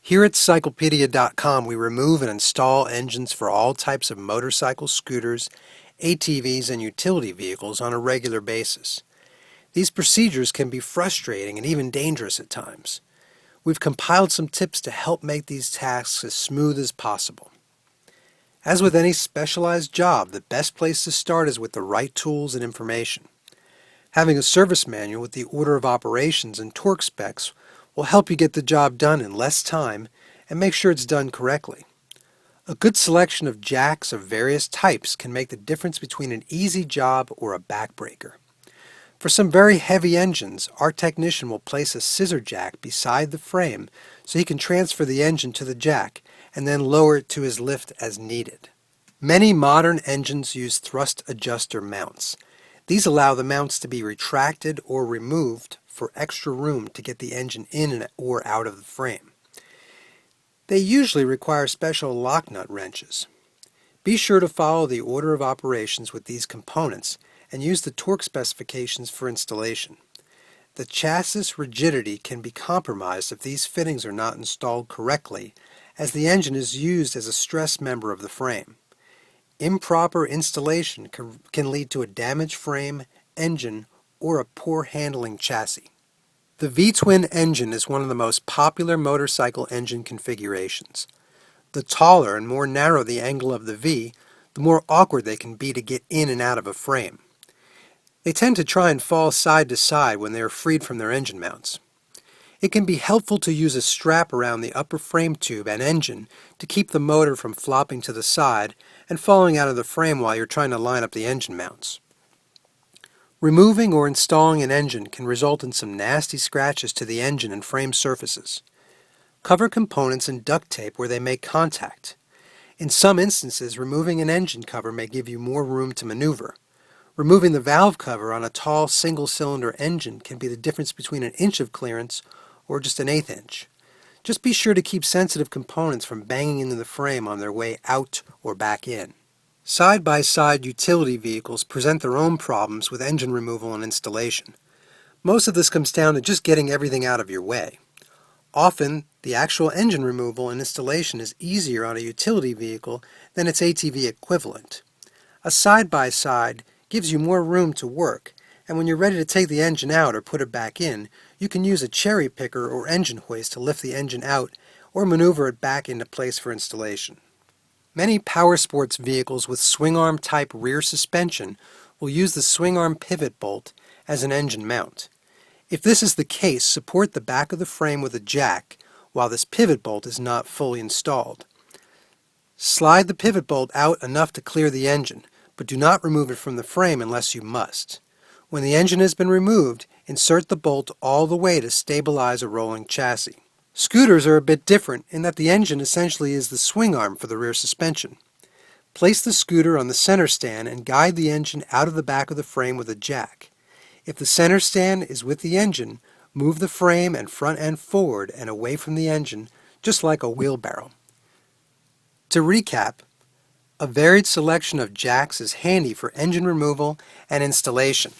Here at Cyclepedia.com, we remove and install engines for all types of motorcycles, scooters, ATVs, and utility vehicles on a regular basis. These procedures can be frustrating and even dangerous at times. We've compiled some tips to help make these tasks as smooth as possible. As with any specialized job, the best place to start is with the right tools and information. Having a service manual with the order of operations and torque specs will help you get the job done in less time and make sure it's done correctly. A good selection of jacks of various types can make the difference between an easy job or a backbreaker. For some very heavy engines, our technician will place a scissor jack beside the frame so he can transfer the engine to the jack and then lower it to his lift as needed. Many modern engines use thrust adjuster mounts. These allow the mounts to be retracted or removed for extra room to get the engine in or out of the frame. They usually require special lock nut wrenches. Be sure to follow the order of operations with these components and use the torque specifications for installation. The chassis rigidity can be compromised if these fittings are not installed correctly, as the engine is used as a stress member of the frame. Improper installation can lead to a damaged frame, engine, or a poor handling chassis. The V-twin engine is one of the most popular motorcycle engine configurations. The taller and more narrow the angle of the V, the more awkward they can be to get in and out of a frame. They tend to try and fall side to side when they are freed from their engine mounts. It can be helpful to use a strap around the upper frame tube and engine to keep the motor from flopping to the side and falling out of the frame while you're trying to line up the engine mounts. Removing or installing an engine can result in some nasty scratches to the engine and frame surfaces. Cover components in duct tape where they make contact. In some instances, removing an engine cover may give you more room to maneuver. Removing the valve cover on a tall single-cylinder engine can be the difference between an inch of clearance or just an eighth inch. Just be sure to keep sensitive components from banging into the frame on their way out or back in. Side-by-side utility vehicles present their own problems with engine removal and installation. Most of this comes down to just getting everything out of your way. Often, the actual engine removal and installation is easier on a utility vehicle than its ATV equivalent. A side-by-side gives you more room to work, and when you're ready to take the engine out or put it back in, you can use a cherry picker or engine hoist to lift the engine out or maneuver it back into place for installation. Many Powersports vehicles with swingarm type rear suspension will use the swingarm pivot bolt as an engine mount. If this is the case, support the back of the frame with a jack while this pivot bolt is not fully installed. Slide the pivot bolt out enough to clear the engine, but do not remove it from the frame unless you must. When the engine has been removed, insert the bolt all the way to stabilize a rolling chassis. Scooters are a bit different in that the engine essentially is the swing arm for the rear suspension. Place the scooter on the center stand and guide the engine out of the back of the frame with a jack. If the center stand is with the engine, move the frame and front end forward and away from the engine, just like a wheelbarrow. To recap, a varied selection of jacks is handy for engine removal and installation.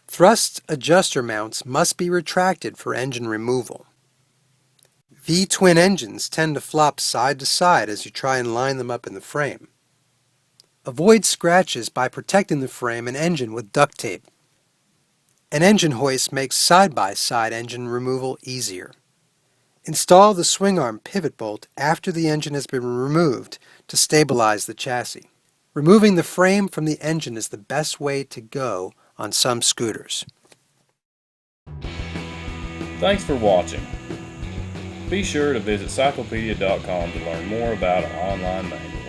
Thrust adjuster mounts must be retracted for engine removal. V-twin engines tend to flop side to side as you try and line them up in the frame. Avoid scratches by protecting the frame and engine with duct tape. An engine hoist makes side-by-side engine removal easier. Install the swingarm pivot bolt after the engine has been removed to stabilize the chassis. Removing the frame from the engine is the best way to go on some scooters. Thanks for watching. Be sure to visit Cyclepedia.com to learn more about our online manual.